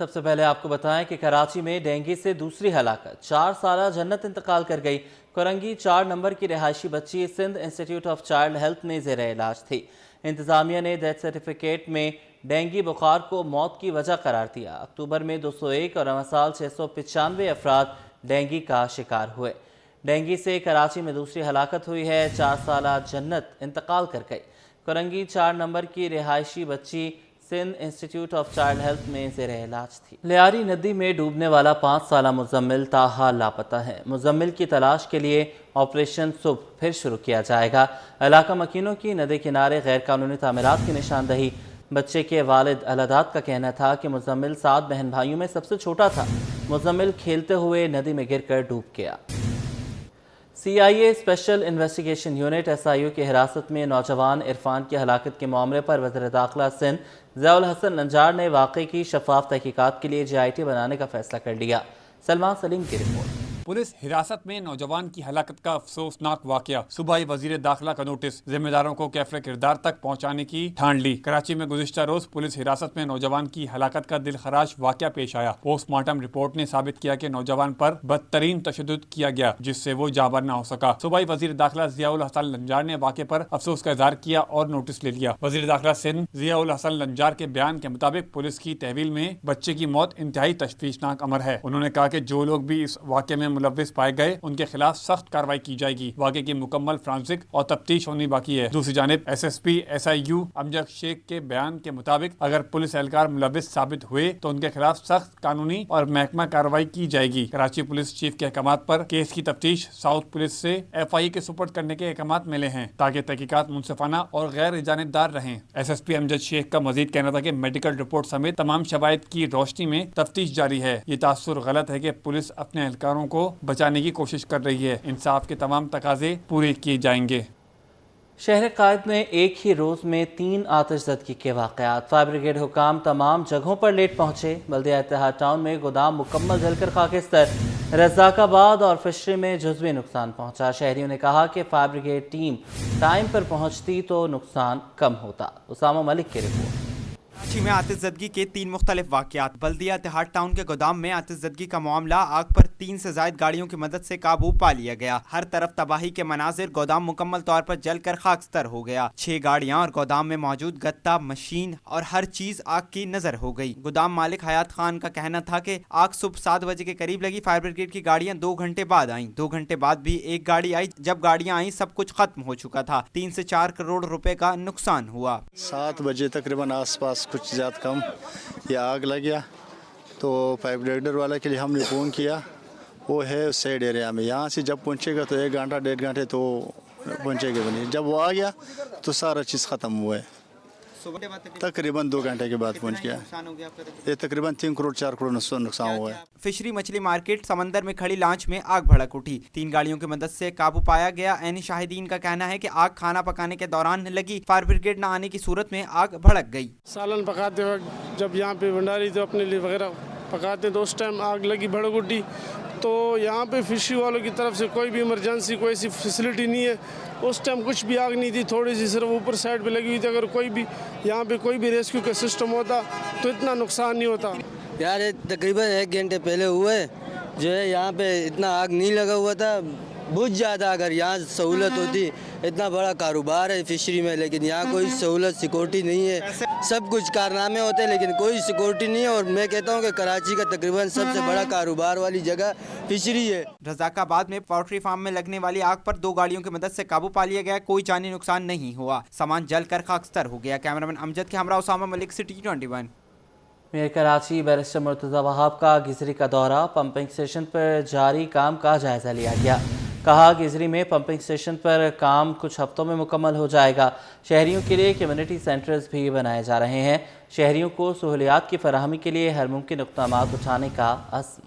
سب سے پہلے آپ کو بتائیں کہ کراچی میں ڈینگی سے دوسری ہلاکت 4 سالہ جنت انتقال کر گئی۔ کرنگی 4 نمبر کی رہائشی بچی Sindh institute of child health میں زیر علاج تھی۔ انتظامیہ نے ڈیتھ سرٹیفکیٹ میں ڈینگی بخار کو موت کی وجہ قرار دیا۔ اکتوبر میں 201 اور رواں سال 695 افراد ڈینگی کا شکار ہوئے۔ ڈینگی سے کراچی میں دوسری ہلاکت ہوئی ہے۔ 4 سالہ جنت انتقال کر گئی۔ کرنگی 4 نمبر کی رہائشی بچی Sindh institute of child health میں زیر علاج تھی۔ لیاری ندی میں ڈوبنے والا 5 سالہ مزمل تاحال لاپتہ ہے۔ مزمل کی تلاش کے لیے آپریشن صبح پھر شروع کیا جائے گا۔ علاقہ مکینوں کی ندی کنارے غیر قانونی تعمیرات کی نشاندہی۔ بچے کے والد الہداد کا کہنا تھا کہ مزمل 7 بہن بھائیوں میں سب سے چھوٹا تھا۔ مزمل کھیلتے ہوئے ندی میں گر کر ڈوب گیا۔ CIA special investigation unit SIU کی حراست میں نوجوان عرفان کی ہلاکت کے معاملے پر وزیر داخلہ سندھ ضیاء الحسن نجار نے واقعے کی شفاف تحقیقات کے لیے GIT بنانے کا فیصلہ کر لیا۔ سلمان سلیم کی رپورٹ۔ پولیس حراست میں نوجوان کی ہلاکت کا افسوسناک واقعہ، صوبائی وزیر داخلہ کا نوٹس، ذمہ داروں کو کیفر کردار تک پہنچانے کی ٹھان لی۔ کراچی میں گزشتہ روز پولیس حراست میں نوجوان کی ہلاکت کا دلخراش واقعہ پیش آیا۔ پوسٹ مارٹم رپورٹ نے ثابت کیا کہ نوجوان پر بدترین تشدد کیا گیا، جس سے وہ جاں بحق نہ ہو سکا۔ صوبائی وزیر داخلہ ضیاء الحسن نجار نے واقعے پر افسوس کا اظہار کیا اور نوٹس لے لیا۔ وزیر داخلہ سندھ ضیاء الحسن نجار کے بیان کے مطابق پولیس کی تحویل میں بچے کی موت انتہائی تشویشناک امر ہے۔ انہوں نے کہا کہ جو لوگ بھی اس واقعے میں ملوث پائے گئے ان کے خلاف سخت کارروائی کی جائے گی۔ واقعے کی مکمل فرانسک اور تفتیش ہونی باقی ہے۔ دوسری جانب SSP SIU امجد شیخ کے بیان کے مطابق اگر پولیس اہلکار ملوث ثابت ہوئے تو ان کے خلاف سخت قانونی اور محکمہ کارروائی کی جائے گی۔ کراچی پولیس چیف کے احکامات پر کیس کی تفتیش ساؤتھ پولیس سے FI کے سپرد کرنے کے احکامات ملے ہیں تاکہ تحقیقات منصفانہ اور غیر جانبدار رہیں۔ SSP امجد شیخ کا مزید کہنا تھا کہ میڈیکل رپورٹ سمیت تمام شواہد کی روشنی میں تفتیش جاری ہے۔ یہ تاثر غلط ہے کہ پولیس اپنے اہلکاروں کو بچانے کی کوشش کر رہی ہے۔ انصاف کے تمام تقاضے پورے کیے جائیں گے۔ شہر قائد میں ایک ہی روز میں 3 آتش زدگی کے واقعات۔ فائر بریگیڈ حکام تمام جگہوں پر لیٹ پہنچے۔ بلدیہ اتحاد ٹاؤن میں گودام مکمل جل کر خاکستر۔ رزاق آباد اور فشری میں جزوی نقصان پہنچا۔ شہریوں نے کہا کہ فائر بریگیڈ ٹیم ٹائم پر پہنچتی تو نقصان کم ہوتا۔ اسامہ ملک کی رپورٹ۔ کراچی میں آتش زدگی کے 3 مختلف واقعات۔ بلدیہ اتحاد ٹاؤن کے گودام میں آتش زدگی کا معاملہ، آگ پر 3 سے زائد گاڑیوں کی مدد سے قابو پا لیا گیا۔ ہر طرف تباہی کے مناظر، گودام مکمل طور پر جل کر خاکستر ہو گیا۔ 6 گاڑیاں اور گودام میں موجود گتا، مشین اور ہر چیز آگ کی نظر ہو گئی۔ گودام مالک حیات خان کا کہنا تھا کہ آگ صبح 7 بجے کے قریب لگی۔ فائر بریگیڈ کی گاڑیاں 2 گھنٹے بعد آئیں۔ 2 گھنٹے بعد بھی ایک گاڑی آئی۔ جب گاڑیاں آئیں سب کچھ ختم ہو چکا تھا۔ 3 سے 4 کروڑ روپے کا نقصان ہوا۔ 7 بجے تقریباً آس پاس کچھ زیادہ کم یہ آگ لگ گیا تو فائر بریگیڈر والے کے لیے ہم نے فون کیا، وہ ہے اس سائڈ ایریا میں۔ یہاں سے جب پہنچے گا تو 1 گھنٹہ 1.5 گھنٹے تو پہنچے گا بھی نہیں۔ جب وہ آ گیا تو سارا چیز ختم ہوا ہے۔ تقریباً 2 گھنٹے کے بعد پہنچ گیا۔ یہ تقریباً 3 کروڑ 4 کروڑ نقصان ہوا ہے۔ فشری مچھلی مارکیٹ سمندر میں کھڑی لانچ میں آگ بھڑک اٹھی۔ 3 گاڑیوں کی مدد سے قابو پایا گیا۔ عینی شاہدین کا کہنا ہے کہ آگ کھانا پکانے کے دوران لگی۔ فائر بریگیڈ نہ آنے کی صورت میں آگ بھڑک گئی۔ سالن پکاتے وقت جب یہاں پہ بھنڈاری تو اپنے لیے وغیرہ پکاتے تو اس ٹائم آگ لگی، بھڑک اٹھی۔ تو یہاں پہ فشری والوں کی طرف سے کوئی بھی ایمرجنسی کوئی ایسی فیسلٹی نہیں ہے۔ اس ٹائم کچھ بھی آگ نہیں تھی، تھوڑی سی صرف اوپر سائڈ پہ لگی ہوئی تھی۔ اگر کوئی بھی یہاں پہ کوئی بھی ریسکیو کا سسٹم ہوتا تو اتنا نقصان نہیں ہوتا۔ یار تقریباً 1 گھنٹے پہلے ہوئے جو ہے، یہاں پہ اتنا آگ نہیں لگا ہوا تھا، بجھ جاتا اگر یہاں سہولت ہوتی۔ اتنا بڑا کاروبار ہے فشری میں، لیکن یہاں کوئی سہولت سیکورٹی نہیں ہے۔ سب کچھ کارنامے ہوتے ہیں لیکن کوئی سیکورٹی نہیں ہے، اور میں کہتا ہوں کہ کراچی کا تقریباً سب سے بڑا کاروبار والی جگہ فشری ہے۔ رزاق آباد میں پولٹری فارم میں لگنے والی آگ پر 2 گاڑیوں کی مدد سے قابو پا لیا گیا۔ کوئی جانی نقصان نہیں ہوا، سامان جل کر خاکستر ہو گیا۔ کیمرامین امجد کے ہمراہ Osama Malik, City 21۔ Mayor Karachi barrister Murtaza Wahab کا گزری کا دورہ۔ پمپنگ اسٹیشن پر جاری کام کا جائزہ لیا گیا۔ کہا گزری میں پمپنگ اسٹیشن پر کام کچھ ہفتوں میں مکمل ہو جائے گا۔ شہریوں کے لیے کمیونٹی سینٹرز بھی بنائے جا رہے ہیں۔ شہریوں کو سہولیات کی فراہمی کے لیے ہر ممکن اقدامات اٹھانے کا عزم۔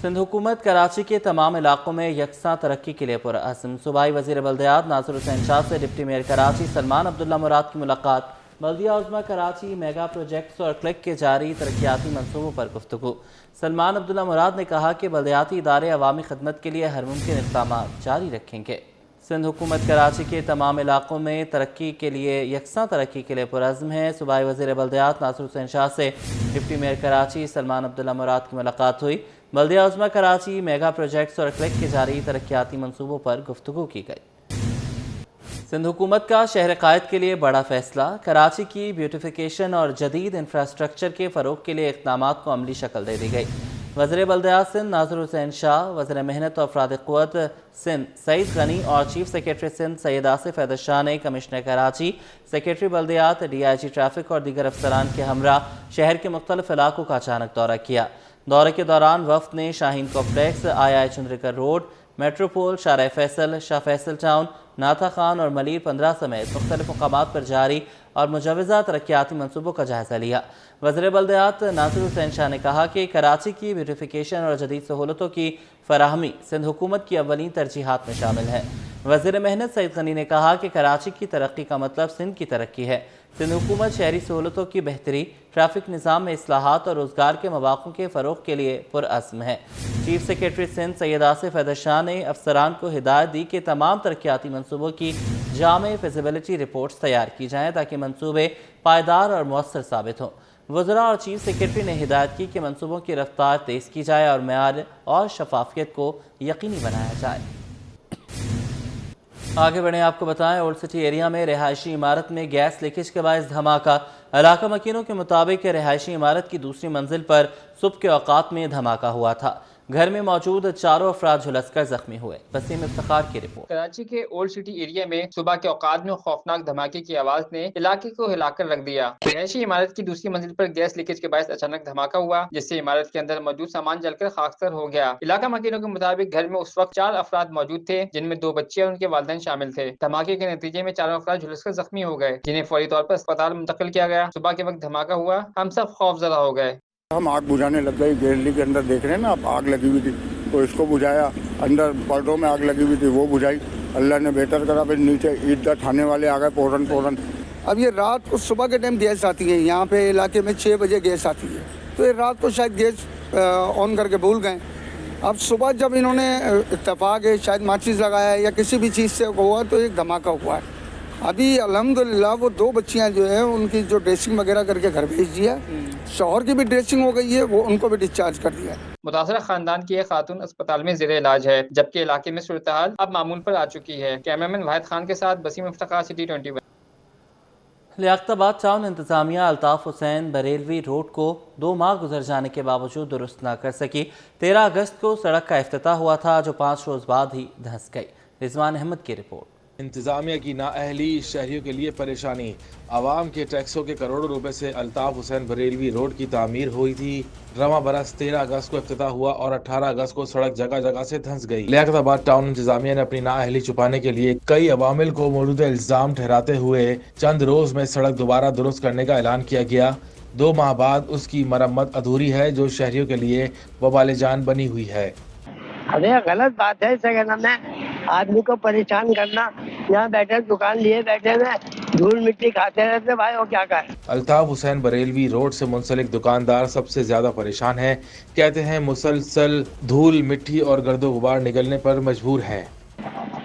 سندھ حکومت کراچی کے تمام علاقوں میں یکساں ترقی کے لیے پرعزم۔ صوبائی وزیر بلدیات ناصر حسین شاہ سے ڈپٹی میئر کراچی سلمان عبداللہ مراد کی ملاقات۔ بلدیہ عظمیٰ کراچی میگا پروجیکٹس اور کلک کے جاری ترقیاتی منصوبوں پر گفتگو۔ سلمان عبداللہ مراد نے کہا کہ بلدیاتی ادارے عوامی خدمت کے لیے ہر ممکن اقدامات جاری رکھیں گے۔ सिंध हुकूमत कराची के तमाम इलाकों में तरक्की के लिए यकसां तरक्की के लिए पुरज़्म है। सूबाई वज़ीर बल्दियात नासिर हुसैन शाह से डिप्टी मेयर कराची सलमान अब्दुल्ला मुराद की मुलाकात हुई। बल्दिया उज़्मा कराची मेगा प्रोजेक्ट्स और क्लिक के जारी तरक्याती मनसूबों पर गुफ्तगू की गई। सिंध हुकूमत का शहर कायद के लिए बड़ा फैसला, कराची की ब्यूटिफिकेशन और जदीद इंफ्रास्ट्रक्चर के फ़रोग के लिए इक़दामात को अमली शक्ल दे दी गई। वज़ीर बल्दियात सिंध नासिर हुसैन शाह, वज़ीर मेहनत और अफराद क़ुव्वत सिंध सईद गनी और चीफ सेक्रेटरी सिंध सैयद आसिफ हैदर शाह ने कमिश्नर कराची, सेक्रेटरी बल्दियात, DIG ट्रैफिक और दीगर अफसरान के हमरा शहर के मुख्तलिफ इलाकों का अचानक दौरा किया। दौरे के दौरान वफ़द ने Shaheen Complex, II Chundrigar Road, Metropole, Shahrah Faisal, Shah Faisal town, नाथा खान और मलिर 15 समेत मुख्तलिफ मकामात पर जारी और मुजवज़ा तरक्याती मनसूबों का जायज़ा लिया। वज़ीर बल्दियात नासिर हुसैन शाह ने कहा कि कराची की ब्यूटिफिकेशन और जदीद सहूलतों की फराहमी सिंध हुकूमत की अव्वलीन तरजीहात में शामिल है। वज़ीर मेहनत सईद गनी ने कहा कि कराची की तरक्की का मतलब सिंध की तरक्की है। सिंध हुकूमत शहरी सहूलतों की बेहतरी, ट्रैफिक निज़ाम में इस्लाहात और रोज़गार के मौक़ों के फ़रोग़ के लिए पुरअज़्म है। चीफ सेक्रेटरी सिंध सैयद आसिफ हैदर शाह ने अफसरान को हिदायत दी कि तमाम तरक्याती मनसूबों की जामे फिजिबिलिटी रिपोर्ट्स तैयार की जाएँ ताकि मनसूबे पायदार और मौसर साबित हों। वज़रा और चीफ सेक्रेटरी ने हिदायत की कि मनसूबों की रफ्तार तेज़ की जाए और मेयार और शफाफियत को यकीनी बनाया जाए। आगे बढ़ें, आपको बताएं ओल्ड सिटी एरिया में रिहायशी इमारत में गैस लीकेज के बायस धमाका। इलाका मकीनों के मुताबिक रिहायशी इमारत की दूसरी मंजिल पर सुबह के औकात में धमाका हुआ था। घर में मौजूद चारों अफराद झुलसकर जख्मी हुए। वसीम इफ्तिखार की रिपोर्ट। कराची के ओल्ड सिटी एरिया में सुबह के औकात में खौफनाक धमाके की आवाज ने इलाके को हिलाकर रख दिया। रिहायशी इमारत की दूसरी मंजिल पर गैस लीकेज के बायस अचानक धमाका हुआ, जिससे इमारत के अंदर मौजूद सामान जलकर खाकसार हो गया। इलाका मकीनों के मुताबिक घर में उस वक्त 4 अफराद मौजूद थे, जिनमें 2 बच्चे और उनके वालिदैन शामिल थे। धमाके के नतीजे में चारों अफराद झुलसकर जख्मी हो गए, जिन्हें फौरी तौर पर अस्पताल मुंतकिल किया गया। सुबह के वक्त धमाका हुआ, हम सब खौफजदा हो गए। हम आग बुझाने लग गए। गैलरी के अंदर देख रहे हैं ना आप, आग लगी हुई थी तो इसको बुझाया। अंदर पर्दों में आग लगी हुई थी, वो बुझाई। अल्लाह ने बेहतर करा। फिर नीचे ईदगाह थाने वाले आ गए फौरन। अब ये रात को सुबह के टाइम गैस आती है, यहाँ पे इलाके में 6 बजे गैस आती है, तो ये रात को शायद गैस ऑन करके भूल गए। अब सुबह जब इन्होंने इत्तेफाक है शायद माचिस लगाया या किसी भी चीज़ से हुआ तो एक धमाका हुआ है। अभी अल्हम्दुलिल्लाह वो 2 बच्चियां जो है उनकी जो ड्रेसिंग वगैरह करके घर भेज दिया। शौहर की भी ड्रेसिंग हो गई है, वो उनको भी डिस्चार्ज कर दिया। मुतासरा खानदान की एक खातून अस्पताल में ज़ेरे इलाज है, जबकि इलाके में सूरत हाल अब मामूल पर आ चुकी है। कैमरामैन वाहिद खान के साथ वसीम इफ्तिखार, सिटी 21। लियाकताबाद टाउन इंतजामिया अल्ताफ हुसैन बरेलवी रोड को 2 माह गुजर जाने के बावजूद दुरुस्त न कर सकी। 13 अगस्त को सड़क का इफ्तिताह हुआ था, जो 5 रोज़ बाद ही धंस गई। रिजवान अहमद की रिपोर्ट। इंतजामिया की नाअहली शहरियों के लिए परेशानी। आवाम के टैक्सों के करोड़ों रुपए से अल्ताफ हुसैन बरेलवी रोड की तामीर हुई थी। रवां बरस 13 अगस्त को इफ्तिताह हुआ और 18 अगस्त को सड़क जगह जगह से धंस गई। लियाकताबाद टाउन इंतजामिया ने अपनी नाअहली छुपाने के लिए कई अवामिल को मौजूदा इल्जाम ठहराते हुए चंद रोज में सड़क दोबारा दुरुस्त करने का ऐलान किया गया। 2 माह बाद उसकी मरम्मत अधूरी है, जो शहरियों के लिए वबाल जान बनी हुई है। अरे गलत बात है, इसे कहना मैं आदमी को परेशान करना। यहाँ बैठे दुकान लिए बैठे हुए धूल मिट्टी खाते रहते भाई, वो क्या कहे। अल्ताफ हुसैन बरेलवी रोड से मुंसलिक दुकानदार सबसे ज्यादा परेशान है। कहते हैं मुसलसल धूल मिट्टी और गर्दो गुबार निकलने पर मजबूर है।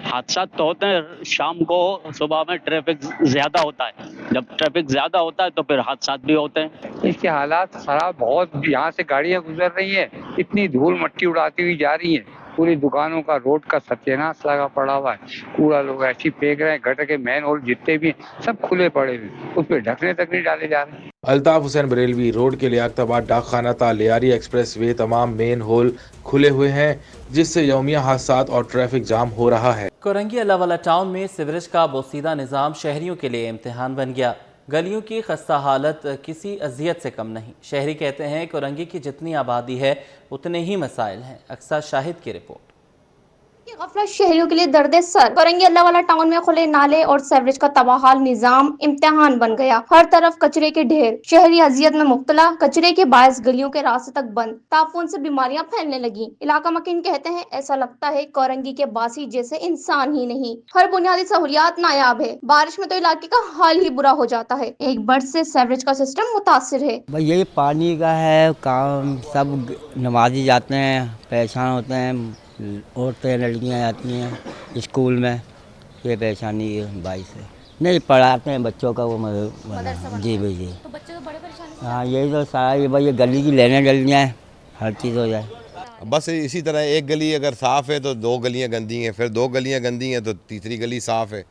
हादसा तो होते हैं शाम को, सुबह में ट्रैफिक ज्यादा होता है। जब ट्रैफिक ज्यादा होता है तो फिर हादसा भी होते हैं। इसके हालात खराब बहुत, यहाँ से गाड़ियाँ गुजर रही है, इतनी धूल मट्टी उड़ाती हुई जा रही है। पूरी दुकानों का रोड का सत्यानाश लगा पड़ा हुआ है। कूड़ा लोग ऐसी फेंक रहे हैं, गटर के मैन होल जितने भी सब खुले पड़े हुए, उस पर ढकने तक नहीं डाले जा रहे। अल्ताफ हुसैन बरेलवी रोड के लियाकताबाद डाकखाना ता लियारी एक्सप्रेस वे तमाम मेन होल खुले हुए हैं, जिससे यौमिया हादसात और ट्रैफिक जाम हो रहा है। कोरंगी अल्लाहवाला टाउन में सीवरेज का बोसीदा निज़ाम शहरियों के लिए इम्तिहान बन गया। गलियों की खस्ता हालत किसी अजियत से कम नहीं। शहरी कहते हैं कोरंगी की जितनी आबादी है उतने ही मसाइल हैं। अक्सर शाहिद की रिपोर्ट। गफलत शहरियों के लिए दर्द सर। कोरंगी अल्लाहवाला टाउन में खुले नाले और सीवरेज का तबाहाल निजाम इम्तिहान बन गया। हर तरफ कचरे के ढेर, शहरी अजियत में मुब्तला। कचरे के बायस गलियों के रास्ते तक बंद, ताफून से बीमारियां फैलने लगी। इलाका मकीन कहते हैं ऐसा लगता है कोरंगी के बासी जैसे इंसान ही नहीं। हर बुनियादी सहूलियात नायाब है। बारिश में तो इलाके का हाल ही बुरा हो जाता है। एक बर्स से सीवरेज का सिस्टम मुतासिर है। भाई यही पानी का है काम। सब नमाजी जाते हैं, परेशान होते हैं। औरतें लड़कियाँ जाती हैं स्कूल में, ये परेशानी बाई से नहीं पढ़ाते हैं बच्चों का वो जी भाई जी। तो बच्चे तो बड़े परेशानी हाँ यही तो सारा ये भाई ये गली की लेने जल जाए हर चीज़ हो जाए। बस इसी तरह एक गली अगर साफ़ है तो दो गलियां गंदी हैं, फिर दो गलियां गंदी हैं तो तीसरी गली साफ़ है।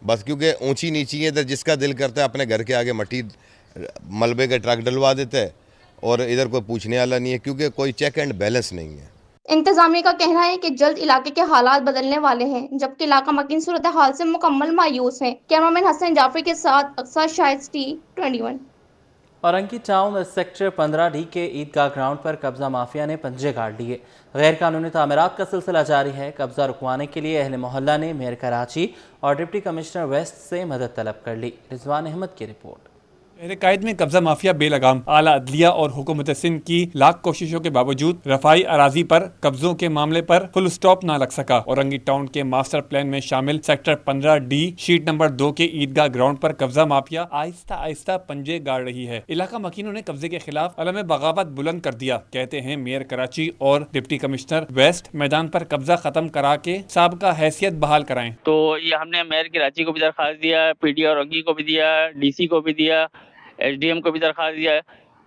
बस क्योंकि ऊंची नीची है तो जिसका दिल करता है अपने घर के आगे मट्टी मलबे के ट्रक डलवा देता है और इधर कोई पूछने वाला नहीं है क्योंकि कोई चेक एंड बैलेंस नहीं है। इंतजामिया का कहना है कि जल्द इलाके के हालात बदलने वाले हैं, जबकि इलाका मकीन सूरत हाल से मुकम्मल मायूस है। कैमरामैन हसन जाफरी के साथ अक्सर Shahid T21। Orangi town sector 15D के ईदगाह ग्राउंड पर कब्जा माफिया ने पंजे गाड़ लिए। गैर कानूनी तामीरात का सिलसिला जारी है। कब्जा रुकवाने के लिए अहले मोहल्ला ने मेयर कराची और डिप्टी कमिश्नर वेस्ट से मदद तलब कर ली। रिजवान अहमद की रिपोर्ट। कायद में कब्जा माफिया बेलगाम आला अदलिया और हुकूमत सिंध की लाख कोशिशों के बावजूद रफाई अराजी पर कब्जों के मामले पर फुल स्टॉप न लग सका। औरंगी टाउन के मास्टर प्लान में शामिल सेक्टर 15D शीट नंबर 2 के ईदगाह ग्राउंड पर कब्जा माफिया आहिस्ता आहिस्ता पंजे गाड़ रही है। इलाका मकीनों ने कब्जे के खिलाफ अलम बगावत बुलंद कर दिया। कहते हैं मेयर कराची और डिप्टी कमिश्नर वेस्ट मैदान पर कब्जा खत्म करा के साबका हैसियत बहाल कराएं। तो ये हमने मेयर कराची को भी दरखास्त दिया, PD औरंगी को भी दिया, DC को भी दिया, SDM को भी दरखास्त दिया है,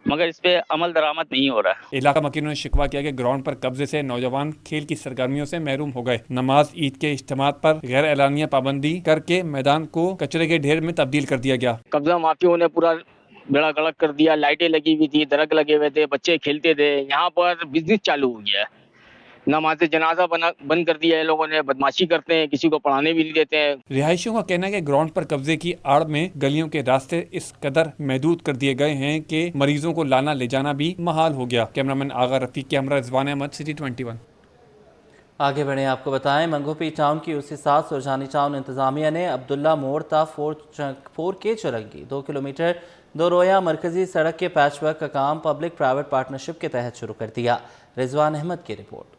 मगर इस पे अमल दरामद नहीं हो रहा है। इलाका मकीनों ने शिकवा किया कि ग्राउंड पर कब्जे से नौजवान खेल की सरगर्मियों से महरूम हो गए। नमाज ईद के इज्तिमात पर गैर एलानिया पाबंदी करके मैदान को कचरे के ढेर में तब्दील कर दिया गया। कब्जा माफियों ने पूरा बेड़ा गलत कर दिया। लाइटें लगी हुई थी, दरख्त लगे हुए थे, बच्चे खेलते थे। यहाँ पर बिजनेस चालू हो गया है। नमाज जनाजा बंद कर दिया है लोगों ने, बदमाशी करते हैं, किसी को पढ़ाने भी नहीं देते हैं। रिहायशियों का कहना है कि ग्राउंड पर कब्जे की आड़ में गलियों के रास्ते इस कदर महदूद कर दिए गए हैं कि मरीजों को लाना ले जाना भी महाल हो गया। कैमरामैन आगा रफीक के हमरा रिजवान अहमद, सिटी 21। आगे बढ़े आपको बताएं, मंगोपी टाउन की उसी साथ सुरजानी टाउन इंतजामिया ने अब्दुल्ला मोड़ ता 4 के चुरंगी 2 किलोमीटर 2 रोया मरकजी सड़क के पैचवर्क का काम पब्लिक प्राइवेट पार्टनरशिप के तहत शुरू कर दिया। रिजवान अहमद की रिपोर्ट।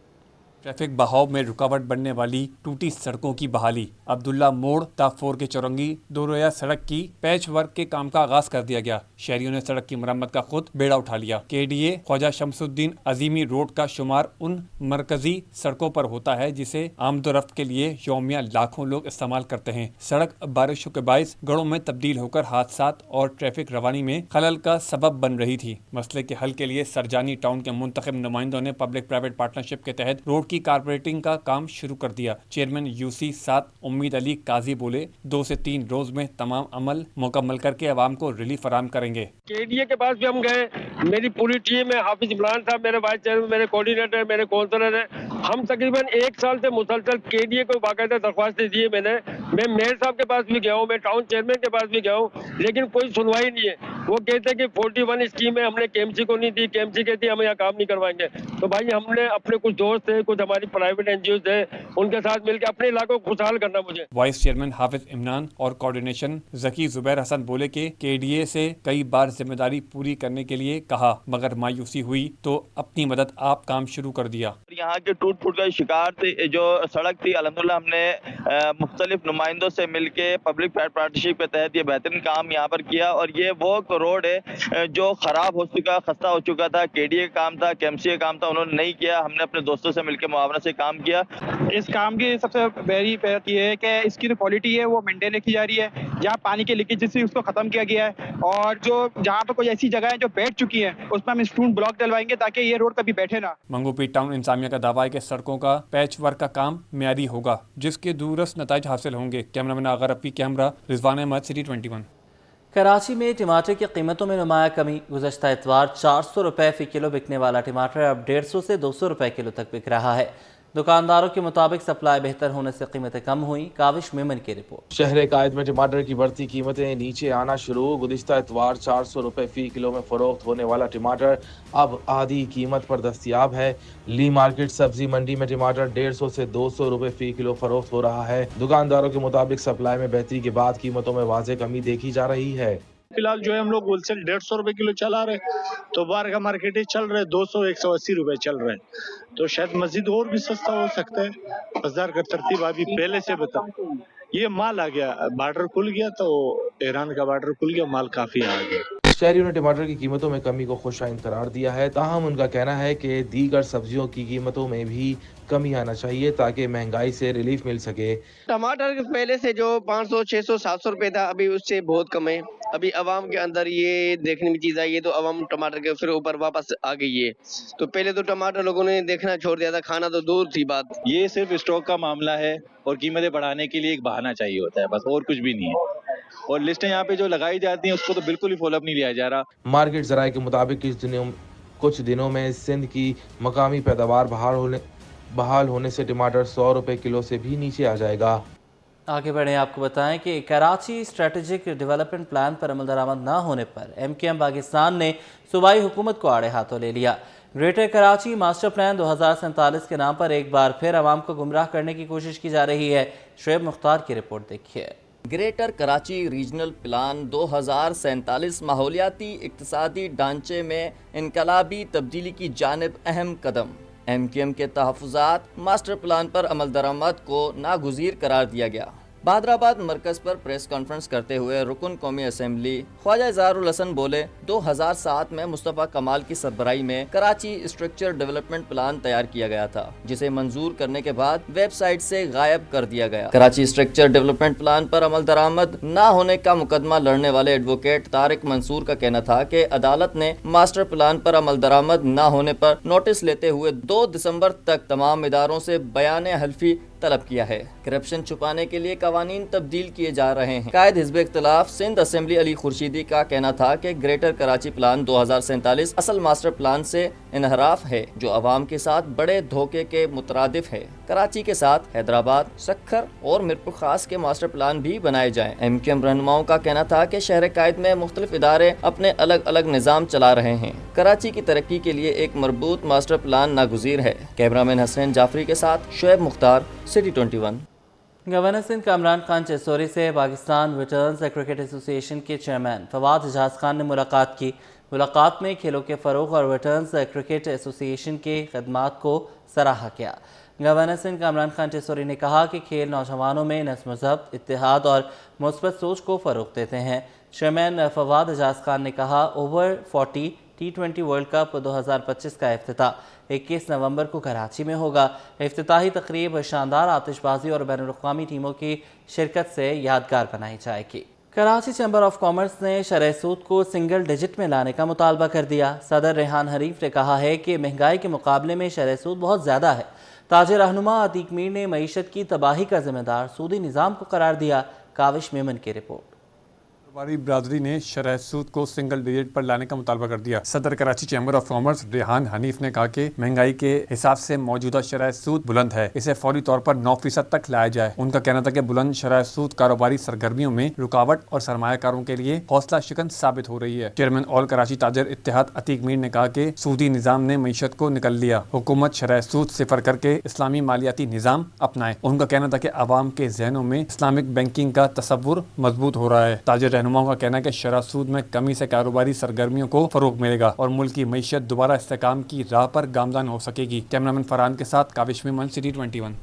ट्रैफिक बहाव में रुकावट बनने वाली टूटी सड़कों की बहाली। अब्दुल्ला मोड़ ताफोर के चौरंगी 2 रोया सड़क की पैच वर्क के काम का आगाज कर दिया गया। शहरियों ने सड़क की मरम्मत का खुद बेड़ा उठा लिया। KDA ख्वाजा शमसुद्दीन अजीमी रोड का शुमार उन मरकजी सड़कों पर होता है जिसे आमदोरफ्त के लिए यौमिया लाखों लोग इस्तेमाल करते हैं। सड़क बारिशों के बायस गढ़ों में तब्दील होकर हादसात और ट्रैफिक रवानी में खलल का सबब बन रही थी। मसले के हल के लिए सरजानी टाउन के मुंतखब नुमाइंदों ने पब्लिक प्राइवेट पार्टनरशिप के तहत रोड की कारपोरेटिंग का काम शुरू कर दिया। चेयरमैन UC 7 उम्मीद अली काजी बोले 2 से 3 रोज में तमाम अमल मुकम्मल करके आवाम को रिलीफ फराहम करेंगे। KDA के पास भी हम गए, मेरी पूरी टीम है, हाफिज इमरान साहब मेरे वाइस चेयरमैन, मेरे कोऑर्डिनेटर, मेरे काउंसलर है। हम तकरीबन 1 साल से मुसलसल KDA को बाकायदा दरख्वास्तें दी है मैंने। मैं मेयर साहब के पास भी गया हूँ, मैं टाउन चेयरमैन के पास भी गया हूँ, लेकिन कोई सुनवाई नहीं है। वो कहते हैं कि 41 स्कीम है, हमने KMC को नहीं दी, KMC कहती है हम यहाँ काम नहीं करवाएंगे। तो भाई हमने अपने कुछ दोस्त है, कुछ हमारी प्राइवेट NGOs है, उनके साथ मिलकर अपने इलाकों को खुशहाल करना। मुझे वाइस चेयरमैन हाफिज इमरान और कोऑर्डिनेशन जकी जुबैर हसन बोले कि KDA से कई बार जिम्मेदारी पूरी करने के लिए कहा, मगर मायूसी हुई तो अपनी मदद आप काम शुरू कर दिया। यहाँ के टूट फूट का शिकार थी जो सड़क थी, अल्हम्दुलिल्लाह हमने मुख्तलिफ नुमाइंदों से मिलके पब्लिक प्राइवेट पार्टनरशिप के तहत ये बेहतरीन काम यहाँ पर किया। और ये वो रोड है जो खराब हो चुका, खस्ता हो चुका था। KDA का काम था, KMC का काम था, उन्होंने नहीं किया। हमने अपने दोस्तों से मिलकर मुआवना से काम किया। इस काम की सबसे बड़ी बात ये है कि इसकी जो क्वालिटी है वो मेंटेन की जा रही है। जहाँ पानी की लीकेज थी उसको खत्म किया गया है, और जो जहाँ पर कोई ऐसी जगह है जो बैठ चुकी है उसमें हम स्टोन ब्लॉक डलवाएंगे ताकि ये रोड कभी बैठे ना। मंगोपी टाउन इंतजामिया का दावा है कि सड़कों का पैच वर्क का काम म्यारी होगा जिसके दूरस्थ नताइज हासिल होंगे। कैमरामैन आगा रफी के हमरा रिजवान अहमद, सिटी 21। कराची में टमाटर की कीमतों में नुमाया कमी। गुज़श्ता इतवार 400 रुपये फ़ी किलो बिकने वाला टमाटर अब 150 से 200 रुपये किलो तक बिक रहा है। दुकानदारों के मुताबिक सप्लाई बेहतर होने से कीमतें कम हुई। काविश मेमन की रिपोर्ट। शहर कायद में टमाटर की बढ़ती कीमतें नीचे आना शुरू। गुज़िश्ता इतवार 400 रुपये फ़ी किलो में फ़रोख्त होने वाला टमाटर अब आधी कीमत पर दस्तियाब है। ली मार्केट सब्जी मंडी में टमाटर 150 से 200 रुपये फ़ी किलो फ़रोख्त हो रहा है। दुकानदारों के मुताबिक सप्लाई में बेहतरी के बाद कीमतों में वाज़ेह कमी देखी जा रही है। फिलहाल जो है हम लोग होलसेल 150 रुपए किलो चला रहे, तो बाहर का मार्केट चल रहे 200-180 रुपए चल रहे हैं। तो शायद मस्जिद और भी सस्ता हो सकता है। बाजार का तरतीब अभी पहले से बता, ये माल आ गया, बॉर्डर खुल गया तो ईरान का बॉर्डर खुल गया, माल काफी आ गया। शहरियों ने टमाटर की कीमतों में कमी को खुशाइन करार दिया है, ताहम उनका कहना है कि दीगर सब्जियों की कीमतों में भी कमी आना चाहिए ताकि महंगाई से रिलीफ मिल सके। टमाटर पहले से जो 500, 600, 700 रुपए था, अभी उससे बहुत कम है। अभी अवाम के अंदर ये देखने में चीज आई है, तो अवाम टमाटर के फिर ऊपर वापस आ गई है। तो पहले तो टमाटर लोगों ने देखना छोड़ दिया था, खाना तो दूर थी बात। ये सिर्फ स्टॉक का मामला है और कीमतें बढ़ाने के लिए एक बहाना चाहिए होता है, बस और कुछ भी नहीं है। और लिस्टें यहाँ पे जो लगाई जाती हैं उसको तो बिल्कुल ही फॉलोअप नहीं लिया जा रहा। मार्केट जराये के मुताबिक कुछ दिनों में सिंध की मकामी पैदावार बहाल होने से टमाटर 100 रुपए किलो से भी नीचे आ जाएगा। आगे बढ़े, आपको बताएं कि कराची स्ट्रेटेजिक डेवलपमेंट प्लान पर अमल दरामद न होने पर MKM पाकिस्तान ने सूबाई हुकूमत को आड़े हाथों ले लिया। ग्रेटर कराची मास्टर प्लान 2047 के नाम पर एक बार फिर आवाम को गुमराह करने की कोशिश की जा रही है। शुएब मुख्तार की रिपोर्ट देखिए। ग्रेटर कराची रीजनल प्लान 2047 माहौलियाती इक्तिसादी ढांचे में इनकलाबी तब्दीली की जानिब अहम कदम। MKM के तहफ़्फ़ुज़ात मास्टर प्लान पर अमल दरामद को नागुज़ीर करार दिया गया। बहादराबाद मरकज़ पर प्रेस कॉन्फ्रेंस करते हुए रुकन कौमी असम्बली ख्वाजा इज़हारुल हसन बोले, 2007 में मुस्तफ़ा कमाल की सरबराही में कराची स्ट्रक्चर डेवलपमेंट प्लान तैयार किया गया था, जिसे मंजूर करने के बाद वेबसाइट से गायब कर दिया गया। कराची स्ट्रक्चर डेवलपमेंट प्लान पर अमल दरामद न होने का मुकदमा लड़ने वाले एडवोकेट तारिक मंसूर का कहना था कि अदालत ने मास्टर प्लान पर अमल दरामद न होने पर नोटिस लेते हुए 2 दिसंबर तक तमाम इदारों से बयान हल्फी तलब किया है। करप्शन छुपाने के लिए कवानीन तब्दील किए जा रहे हैं। कायद हिज़्ब इख्तिलाफ सिंध असेंबली अली खुर्शीदी का कहना था कि ग्रेटर कराची प्लान 2047 असल मास्टर प्लान से इनहराफ है, जो अवाम के साथ बड़े धोखे के मुतरादिफ है। कराची के साथ हैदराबाद, सक्खर और मीरपुर खास के मास्टर प्लान भी बनाए जाएं। MKM रहनुमाओं का कहना था कि शहर कायद में मुख्तलिफ इदारे अपने अलग अलग निज़ाम चला रहे हैं। कराची की तरक्की के लिए एक मरबूत मास्टर प्लान नागुज़ीर है। कैमरामैन हसनैन जाफरी के साथ शुएब मुख्तार, सिटी 21। गवर्नर सिंध कामरान खान चेसोरी से पाकिस्तान वेटरन्स क्रिकेट एसोसिएशन के चेयरमैन फवाद एजाज खान ने मुलाकात की। मुलाकात में खेलों के फ़रोग़ और वेटरन्स क्रिकेट एसोसिएशन के खदमात को सराहा किया। गवर्नर सिंध कामरान खान चेसोरी ने कहा कि खेल नौजवानों में नस्म ज़ब्त, इत्तेहाद और मुस्बत सोच को फ़रोग़ देते हैं। चेयरमैन फवाद एजाज खान ने कहा, ओवर 40 T20 वर्ल्ड कप 2025 का इफ्तिताह 21 नवंबर को कराची में होगा। इफ्तिताही तकरीब शानदार आतिशबाजी और बैनुल-अक़वामी टीमों की शिरकत से यादगार बनाई जाएगी। कराची चैम्बर ऑफ कॉमर्स ने शरह सूद को सिंगल डिजिट में लाने का मुतालबा कर दिया। सदर रेहान हरीफ ने कहा है कि महंगाई के मुकाबले में शरह सूद बहुत ज़्यादा है। ताज रहनुमा अतीक मीर ने मईशत की तबाही का जिम्मेदार सूदी निज़ाम को करार दिया। काविश मेमन की रिपोर्ट। कारोबारी बरादरी ने शरह सूद को सिंगल डिजिट पर लाने का मुतालबा कर दिया। सदर Karachi chamber of commerce Rehan Hanif ने कहा कि महंगाई के हिसाब से मौजूदा शरह सूद बुलंद है, इसे फौरी तौर पर 9% तक लाया जाए। उनका कहना था कि बुलंद शरह सूद कारोबारी सरगर्मियों में रुकावट और सरमायाकारों के लिए हौसला शिकन साबित हो रही है। चेयरमैन ऑल कराची ताजर इत्तेहाद अतीक मीर ने कहा कि सूदी निज़ाम ने मईशत को निकल लिया, हुकूमत शरह सूद सिफर करके इस्लामी मालियाती निज़ाम अपनाए। उनका कहना था कि आवाम के जहनों में इस्लामिक बैंकिंग का तसव्वुर मजबूत हो रहा है। ताजर रहनुमाओं का कहना है कि शरह सूद में कमी से कारोबारी सरगर्मियों को फरोग मिलेगा और मुल्क की मईशत दोबारा इस्तेकाम की राह पर गामदान हो सकेगी। कैमरामैन फरहान के साथ Kavish Memon, City 21।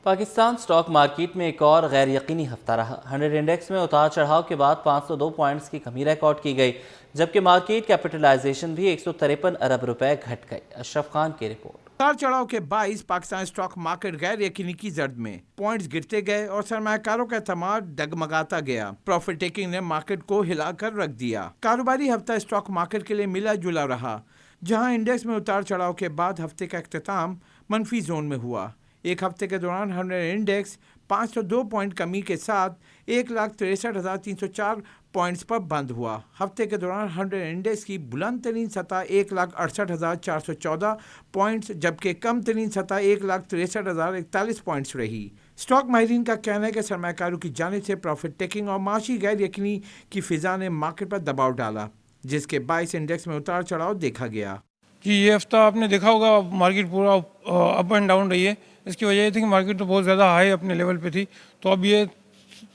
Pakistan stock market में एक और गैर यकीनी हफ्ता रहा। 100 इंडेक्स में उतार चढ़ाव के बाद 502 पॉइंट्स की कमी रिकॉर्ड की गई, जबकि मार्केट कैपिटलाइजेशन भी 153 अरब रुपए घट गई। अशरफ खान की रिपोर्ट। उतार चढ़ाव के बाईस पाकिस्तान स्टॉक मार्केट गैर यकीनी की जद में, पॉइंट्स गिरते गए और सरमायाकारों का एतमाद डगमगाता गया। प्रॉफिट टेकिंग ने मार्केट को हिलाकर रख दिया। कारोबारी हफ्ता स्टॉक मार्केट के लिए मिला जुला रहा, जहां इंडेक्स में उतार चढ़ाव के बाद हफ्ते का अख्ताम मनफी जोन में हुआ। एक हफ्ते के दौरान 100 इंडेक्स 502 पॉइंट कमी के साथ 1,63,304 पॉइंट्स पर बंद हुआ। हफ्ते के दौरान 100 इंडेक्स की बुलंद तरीन सतह 1,68,414 पॉइंट्स, जबकि कम तरीन सतह 1,63,041 पॉइंट्स रही। स्टॉक माहिरीन का कहना है कि सरमायाकारों की जानिब से प्रॉफिट टेकिंग और माशी गैर यकीनी की फिजा ने मार्केट पर दबाव डाला, जिसके बाईस इंडेक्स में उतार चढ़ाव देखा गया। कि ये हफ्ता आपने देखा होगा मार्केट पूरा अप एंड डाउन रही है। इसकी वजह ये थी कि मार्केट तो बहुत ज़्यादा हाई अपने लेवल पे थी, तो अब ये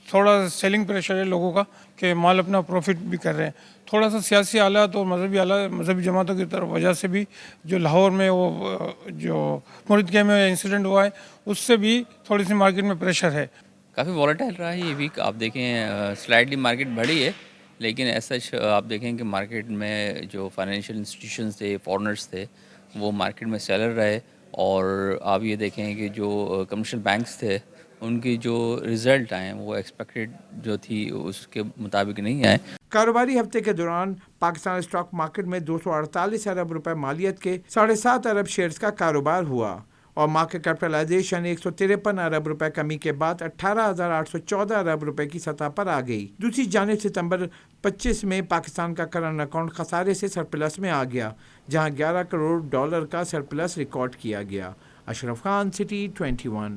थोड़ा सेलिंग प्रेशर है लोगों का कि माल अपना प्रॉफिट भी कर रहे हैं। थोड़ा सा सियासी हालात और मजहबी जमातों की तरफ वजह से भी जो लाहौर में वो जो मुरीदके में इंसिडेंट हुआ है, उससे भी थोड़ी सी मार्केट में प्रेशर है। काफ़ी वॉलेटाइल रहा है ये वीक। आप देखें स्लाइडली मार्केट बढ़ी है, لیکن ایسا آپ دیکھیں کہ مارکیٹ میں جو فائنینشیل انسٹیٹیوشنز تھے، فورنرز تھے، وہ مارکیٹ میں سیلر رہے، اور آپ یہ دیکھیں کہ جو کمرشل بینکس تھے ان کی جو رزلٹ آئے وہ ایکسپیکٹڈ جو تھی اس کے مطابق نہیں آئے۔ کاروباری ہفتے کے دوران پاکستان اسٹاک مارکیٹ میں 248 ارب روپے مالیت کے 7.5 ارب شیئرز کا کاروبار ہوا اور مارکیٹ کیپٹلائزیشن 153 ارب روپے کمی کے بعد 18,814 ارب روپے کی سطح پر آ گئی۔ دوسری جانب ستمبر 25 میں پاکستان کا کرنٹ اکاؤنٹ خسارے سے سرپلس میں آ گیا، جہاں $11 کروڑ کا سرپلس ریکارڈ کیا گیا۔ اشرف خان، سٹی 21۔